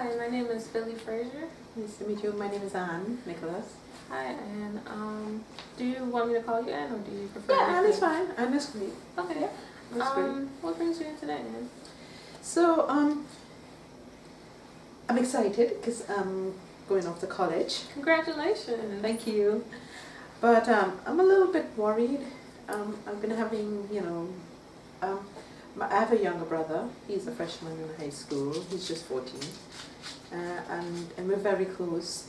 Hi, my name is Philly Frazier. Nice to meet you. My name is Anne Nicholas. Hi, and do you want me to call you Anne, or do you prefer? Yeah, Anne is fine. Anne is great. Okay. Yeah, that's great. What brings you in today, Anne? So, I'm excited because I'm going off to college. Congratulations. Thank you. But I'm a little bit worried. I've been having, I have a younger brother. He's a freshman in high school. He's just 14. And we're very close.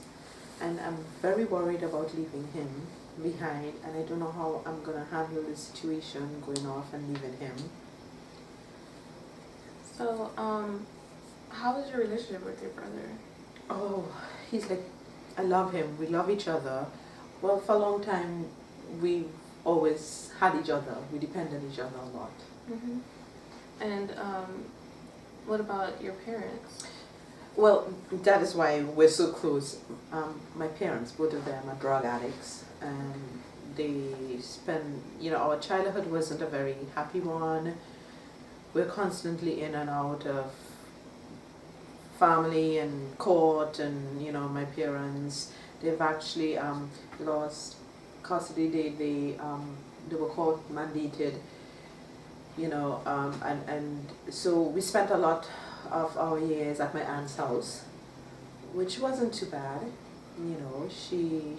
And I'm very worried about leaving him behind. And I don't know how I'm going to handle the situation going off and leaving him. So, how is your relationship with your brother? Oh, he's like, I love him. We love each other. Well, for a long time, we always had each other. We depended on each other a lot. Mm-hmm. And what about your parents? Well, that is why we're so close. My parents, both of them, are drug addicts, and they spend, our childhood wasn't a very happy one. We're constantly in and out of family and court, and my parents, they've actually lost custody. They were court mandated, and so we spent a lot of our years at my aunt's house, which wasn't too bad. She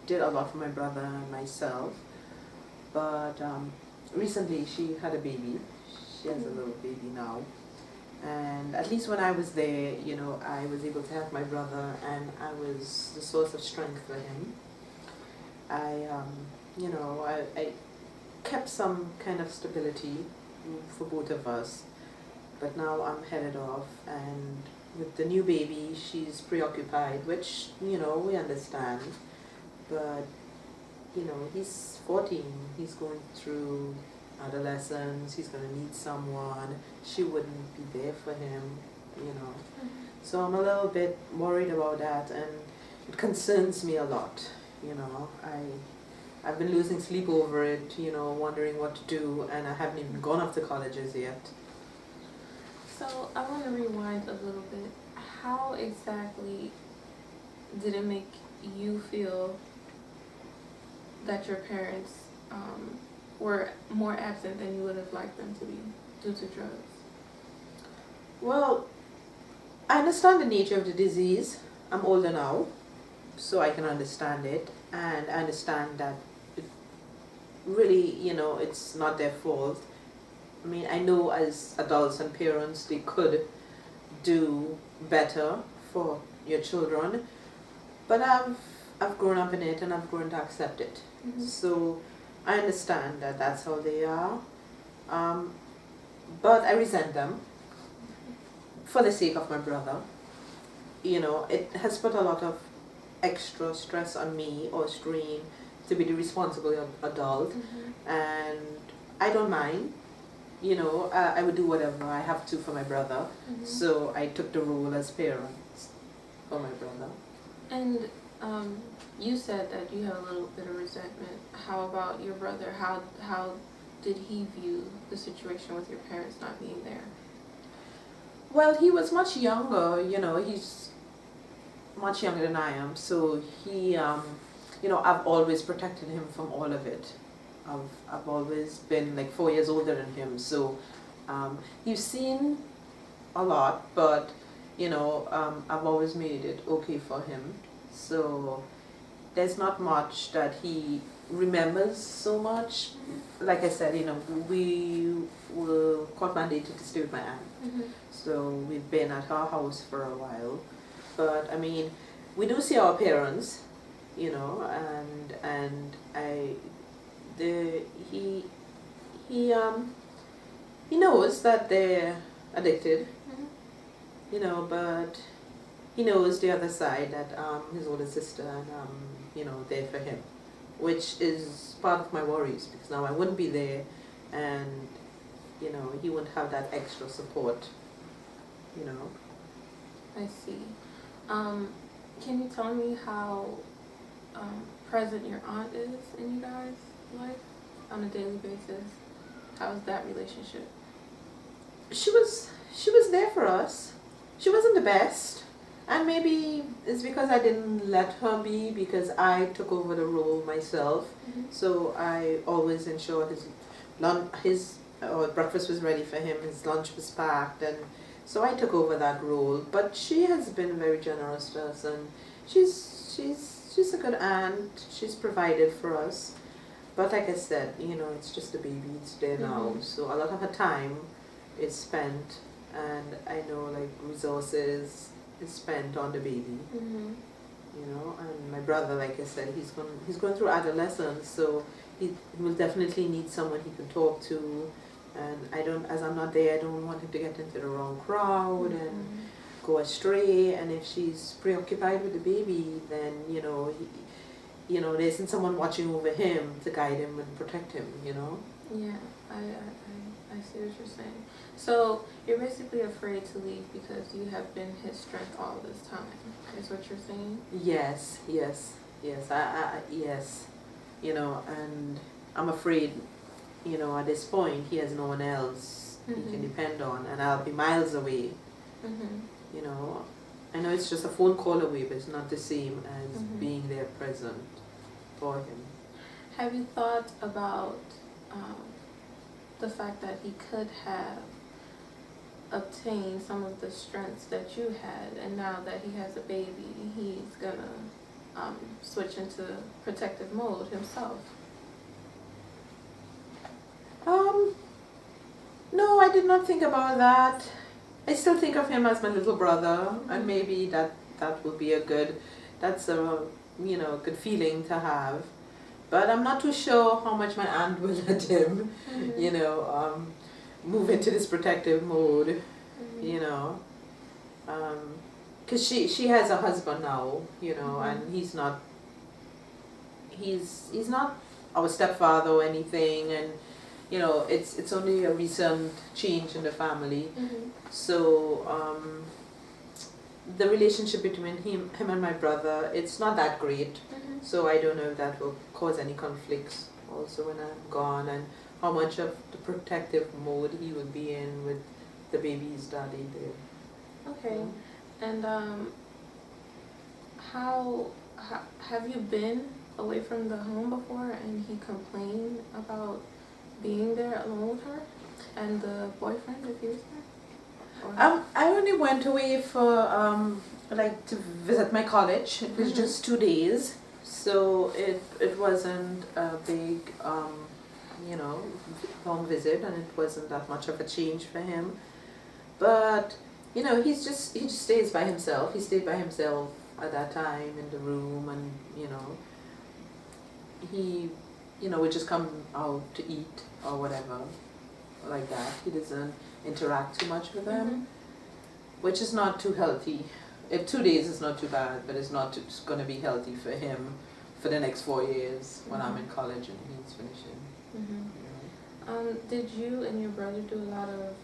did a lot for my brother and myself, but recently she had a baby. She has a little baby now, and at least when I was there, I was able to help my brother, and I was the source of strength for him. I kept some kind of stability for both of us. But now I'm headed off, and with the new baby, she's preoccupied, which, we understand. But, he's 14, he's going through adolescence, he's going to need someone, she wouldn't be there for him, Mm-hmm. So I'm a little bit worried about that, and it concerns me a lot, I've been losing sleep over it, wondering what to do, and I haven't even gone off to colleges yet. So I want to rewind a little bit. How exactly did it make you feel that your parents were more absent than you would have liked them to be due to drugs? Well, I understand the nature of the disease. I'm older now, so I can understand it, and I understand that it really, it's not their fault. I mean, I know as adults and parents they could do better for your children, but I've grown up in it, and I've grown to accept it. Mm-hmm. So I understand that that's how they are, but I resent them for the sake of my brother. It has put a lot of extra stress on me, or strain, to be the responsible adult, Mm-hmm. and I don't mind. I would do whatever I have to for my brother. Mm-hmm. So I took the role as parents for my brother. And you said that you have a little bit of resentment. How about your brother? How did he view the situation with your parents not being there? Well, he was much younger, he's much younger than I am. So he, I've always protected him from all of it. I've always been like 4 years older than him, so he's seen a lot, but I've always made it okay for him. So there's not much that he remembers so much. Like I said, we were court mandated to stay with my aunt, Mm-hmm. so we've been at her house for a while. But I mean, we do see our parents, and he knows that they're addicted, Mm-hmm. but he knows the other side, that his older sister, and there for him, which is part of my worries, because now I wouldn't be there, and he wouldn't have that extra support. I see. Can you tell me how present your aunt is in you guys' life on a daily basis? How is that relationship? She was there for us. She wasn't the best, And maybe it's because I didn't let her be, because I took over the role myself. Mhm. So I always ensure his breakfast was ready for him, his lunch was packed, and so I took over that role. But she has been very generous to us, and she's a good aunt. She's provided for us. But like I said, it's just a baby. It's there now, Mhm. so a lot of her time is spent, and I know like resources is spent on the baby. Mhm. And my brother, like I said, he's going through adolescence, so he will definitely need someone he can talk to. And as I'm not there, I don't want him to get into the wrong crowd and Mhm. go astray. And if she's preoccupied with the baby, then there isn't someone watching over him to guide him and protect him. Yeah, I see what you're saying. So you're basically afraid to leave because you have been his strength all this time. Is what you're saying? Yes, yes, yes. Yes. And I'm afraid, at this point, he has no one else he can Mhm. depend on, and I'll be miles away. Mhm. You know, I know it's just a phone call away, but it's not the same as Mhm. being there present for him. Have you thought about the fact that he could have obtained some of the strengths that you had, and now that he has a baby, he's gonna switch into protective mode himself? Um, no, I did not think about that. I still think of him as my little brother, and Mhm. maybe that will be that's a good feeling to have. But I'm not too sure how much my aunt will let him, you Mhm. know, move into this protective mode, Mhm. you know. Because she has a husband now, Mhm. and he's not our stepfather or anything, and it's only a recent change in the family. Mhm. So the relationship between him and my brother, it's not that great. Mhm. So I don't know if that will cause any conflicts also when I'm gone, and how much of the protective mode he would be in with the baby's daddy there. Okay. And how have you been away from the home before and he complained about being there alone with her and the boyfriend if he was there? Or I only went away for like to visit my college. It was Mhm. just 2 days, so it wasn't a big you know long visit, and it wasn't that much of a change for him. But he just stays by himself. He stayed by himself at that time in the room, and he would just come out to eat or whatever like that. He doesn't interact too much with them, Mhm. which is not too healthy. 2 days is not too bad, but it's not going to be healthy for him for the next 4 years when I'm in college and he's finishing. Mhm. You know. Did you and your brother do a lot of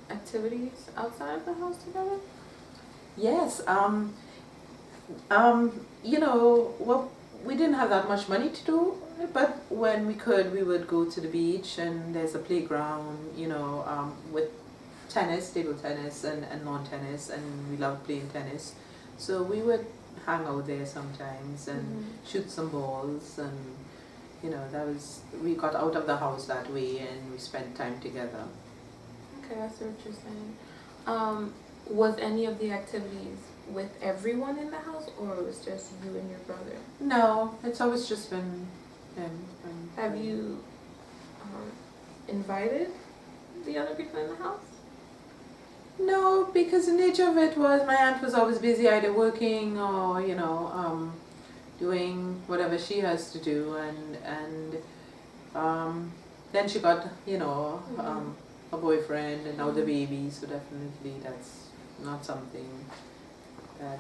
activities outside of the house together? Yes. Well, we didn't have that much money to do, but when we could, we would go to the beach, and there's a playground, with tennis, table tennis, and lawn tennis, and we love playing tennis. So we would hang out there sometimes and Mhm. shoot some balls, and we got out of the house that way, and we spent time together. Okay, I see what you're saying. Was any of the activities with everyone in the house, or it was just you and your brother? No, it's always just been him. Have you invited the other people in the house? No, because the nature of it was my aunt was always busy either working or doing whatever she has to do, and then she got Mhm. a boyfriend and now the Mhm. baby, so definitely that's not something that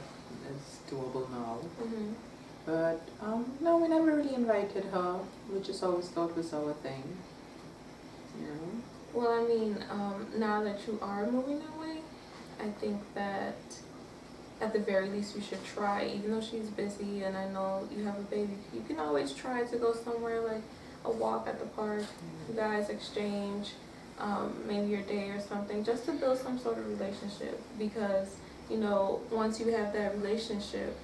is doable now. Mhm. But no, we never really invited her. We just always thought it was our thing, you know. Well, I mean, now that you are moving away, I think that at the very least you should try, even though she's busy and I know you have a baby, you can always try to go somewhere like a walk at the park, you guys exchange maybe your day or something, just to build some sort of relationship, because you know, once you have that relationship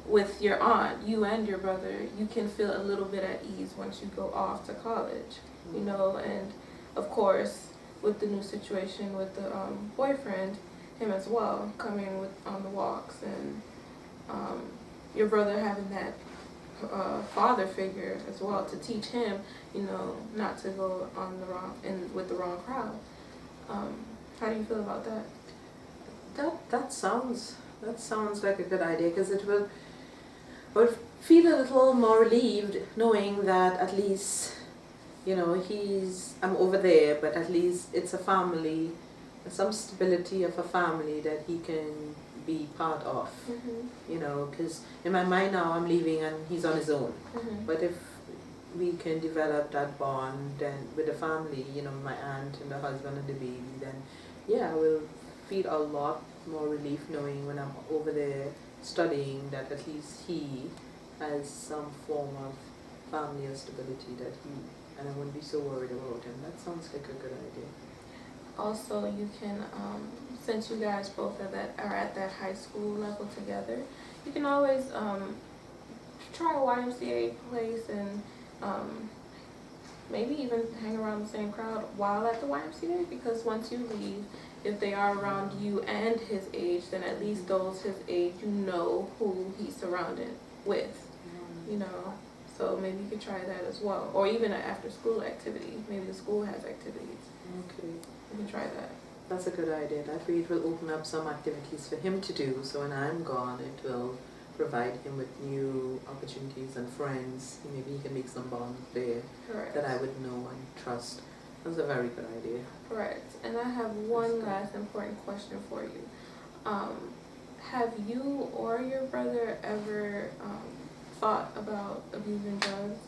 with your aunt, you and your brother, you can feel a little bit at ease once you go off to college, you know, and of course, with the new situation with the boyfriend, him as well, coming with on the walks, and your brother having that father figure as well to teach him, you know, not to go on the wrong with the wrong crowd. How do you feel about that? That sounds like a good idea, because I would feel a little more relieved knowing that at least, you know, I'm over there, but at least it's a family, some stability of a family that he can be part of. Mm-hmm. You know, because in my mind now I'm leaving and he's on his own. Mm-hmm. But if we can develop that bond and with the family, you know, my aunt and the husband and the baby, then yeah, I will feel a lot more relief knowing when I'm over there studying that at least he has some form of family or stability and I wouldn't be so worried about him. That sounds like a good idea. Also, you can, since you guys both are at that high school level together, you can always try a YMCA place and maybe even hang around the same crowd while at the YMCA, because once you leave, if they are around you and his age, then at least those his age, you know who he's surrounded with, you know. So maybe you could try that as well, or even an after-school activity. Maybe the school has activities. Okay. You can try that. That's a good idea. That way it will open up some activities for him to do, so when I'm gone it will provide him with new opportunities and friends. Maybe he can make some bonds there. Correct. That I would know and trust. That's a very good idea. Correct. And I have one last important question for you. Have you or your brother ever thought about abusing drugs?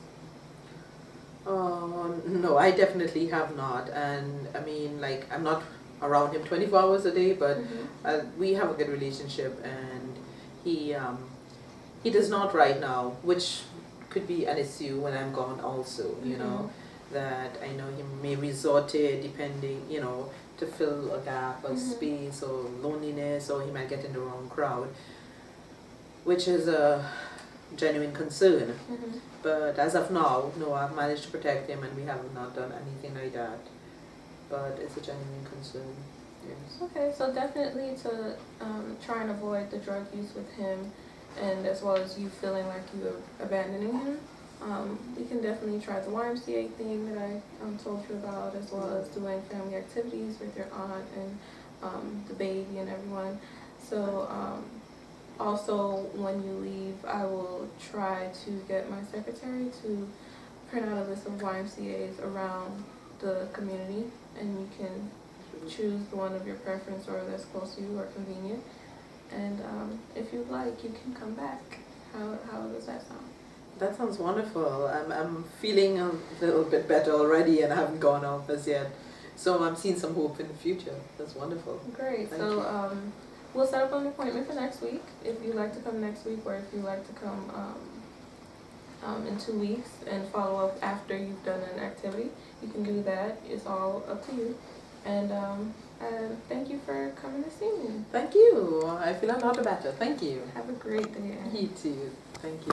No, I definitely have not. And I mean, like, I'm not around him 24 hours a day, but we have a good relationship, and he does not right now, which could be an issue when I'm gone also, you know, that I know he may resort to it depending, you know, to fill a gap or space or loneliness, or he might get in the wrong crowd, which is a genuine concern. But as of now, no, I've managed to protect him and we have not done anything like that. But it's a genuine concern, yes. Okay, so definitely to try and avoid the drug use with him, and as well as you feeling like you're abandoning him, we can definitely try the YMCA thing that I told you about, as well as doing family activities with your aunt and the baby and everyone. So also when you leave, I will try to get my secretary to print out a list of YMCAs around the community, and you can choose the one of your preference or that's close to you or convenient. And if you'd like, you can come back. How does that sound? That sounds wonderful. I'm feeling a little bit better already and I haven't gone off as yet. So I'm seeing some hope in the future. That's wonderful. Great. Thank so you. We'll set up an appointment for next week. If you'd like to come next week, or if you'd like to come in 2 weeks and follow up after you've done an activity, you can do that. It's all up to you. And thank you for coming to see me. Thank you. I feel a lot better. Thank you. Have a great day. You too. Thank you.